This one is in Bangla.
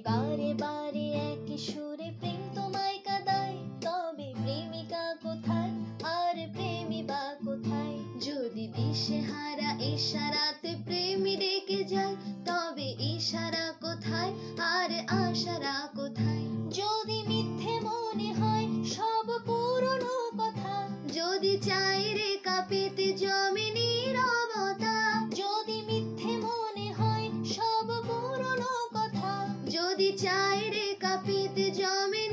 বারে বারে একই সুরে প্রেম তোমায় কাঁদায়, তবে প্রেমিকা কোথায় আর প্রেমী বা কোথায়? যদি দিশেহারা ইশারাতে প্রেমী ডেকে যায়, তবে ইশারা কোথায় আর আশারা কোথায়? যদি মিথ্যে মনে হয় সব পুরনো কথা, যদি চাই রে কাঁপিতে জমে নীরবতা, যদি মিথ্যে মনে হয় সব পুরনো কথা, যদি চাই রে কাঁপিতে জমে